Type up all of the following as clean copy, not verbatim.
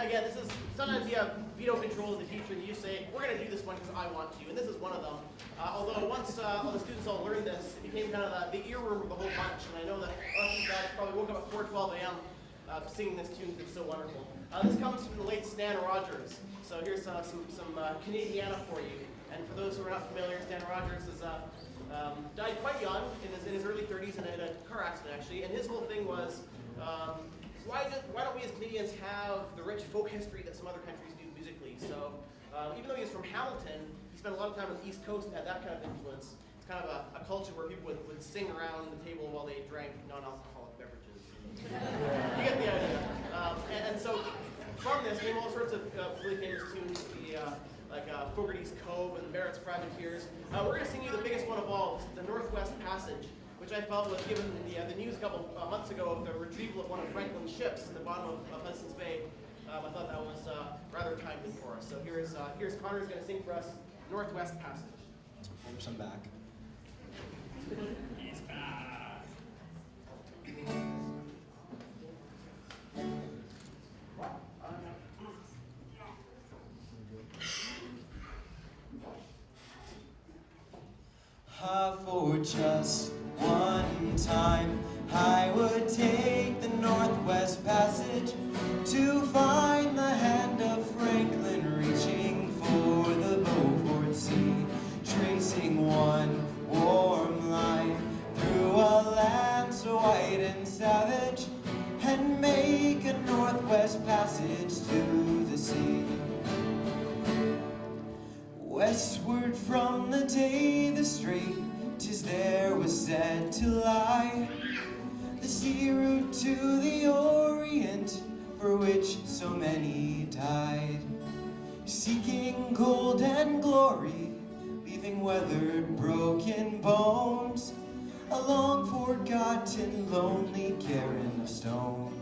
again, this is, sometimes you have veto control as a teacher and you say, we're going to do this one because I want to, and this is one of them. Although once all the students all learned this, it became kind of the earworm of the whole bunch, and I know that a lot of you guys probably woke up at 4:12 a.m. Singing this tune because it's so wonderful. This comes from the late Stan Rogers, so here's some Canadiana for you. And for those who are not familiar, Stan Rogers is, died quite young, in his early 30s in a car accident actually, and his whole thing was, why don't we as Canadians have the rich folk history that some other countries do musically? So even though he's from Hamilton, he spent a lot of time on the East Coast and had that kind of influence. It's kind of a culture where people would sing around the table while they drank non-alcoholic beverages. You get the idea. And so from this came all sorts of really famous tunes, like Fogarty's Cove and Barrett's Privateers. We're going to sing you the biggest one of all, the Northwest Passage, which I felt was given the news a couple months ago of the retrieval of one of Franklin's ships in the bottom of Hudson's Bay. I thought that was rather timely for us. So here's Connor's going to sing for us Northwest Passage. I'm back. He's back. For just one time, I would take the Northwest Passage to find the hand of Franklin reaching for the Beaufort Sea, tracing one warm line through a land so white and savage, and make a Northwest Passage to the sea. Westward from the day the strait 'tis there was said to lie, the sea route to the Orient, for which so many died, seeking gold and glory, leaving weathered, broken bones, a long forgotten, lonely cairn of stone.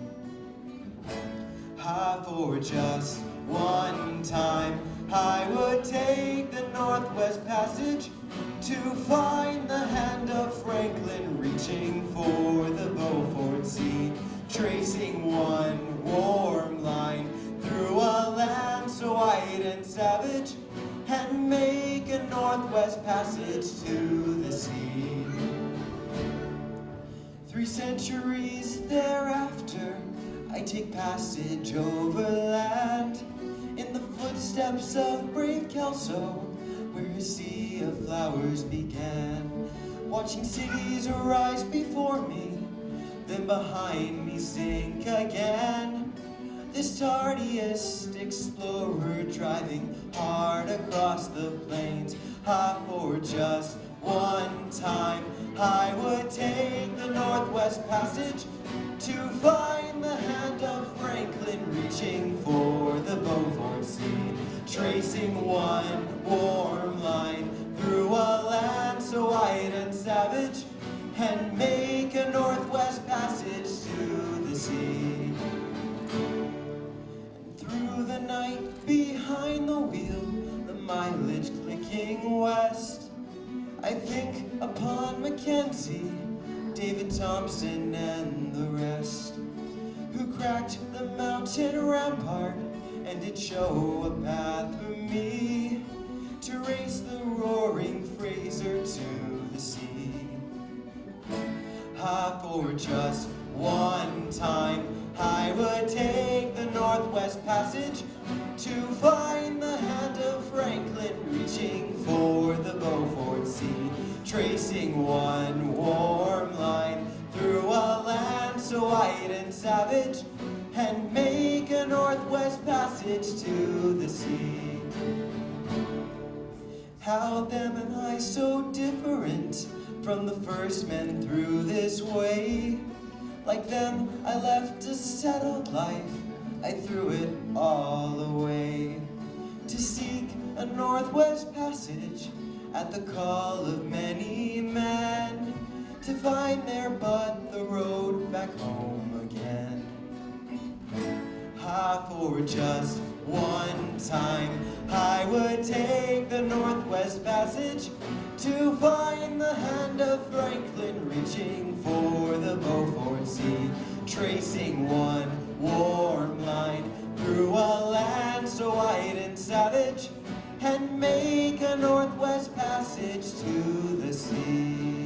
For just one time, I would take the Northwest Passage to find the hand of Franklin reaching for the Beaufort Sea, tracing one warm line through a land so white and savage, and make a Northwest Passage to the sea. 3 centuries thereafter, I take passage overland in the footsteps of brave Kelso, where a sea of flowers began, watching cities arise before me, then behind me sink again. This tardiest explorer driving hard across the plains, for just one time, I would take the Northwest Passage to find the hand of Franklin reaching for the Beaufort Sea, tracing one warm line through a land so white and savage, and make a Northwest Passage to the sea. And through the night behind the wheel, the mileage clicking west, I think upon Mackenzie, David Thompson and the rest, who cracked the mountain rampart and did show a path for me to race the roaring Fraser to the sea. For just one time, I would take the Northwest Passage to find the hand of Franklin reaching for the Beaufort Sea, tracing one warm line through a land so white and savage, and make a Northwest Passage to the sea. How then am I so different from the first men through this way? Like them, I left a settled life, I threw it all away, to seek a Northwest Passage at the call of many men, to find there but the road back home again. For just one time, I would take the Northwest Passage to find the hand of Franklin reaching for the Beaufort Sea, tracing one warm line through a white and savage, and make a northwest passage to the sea.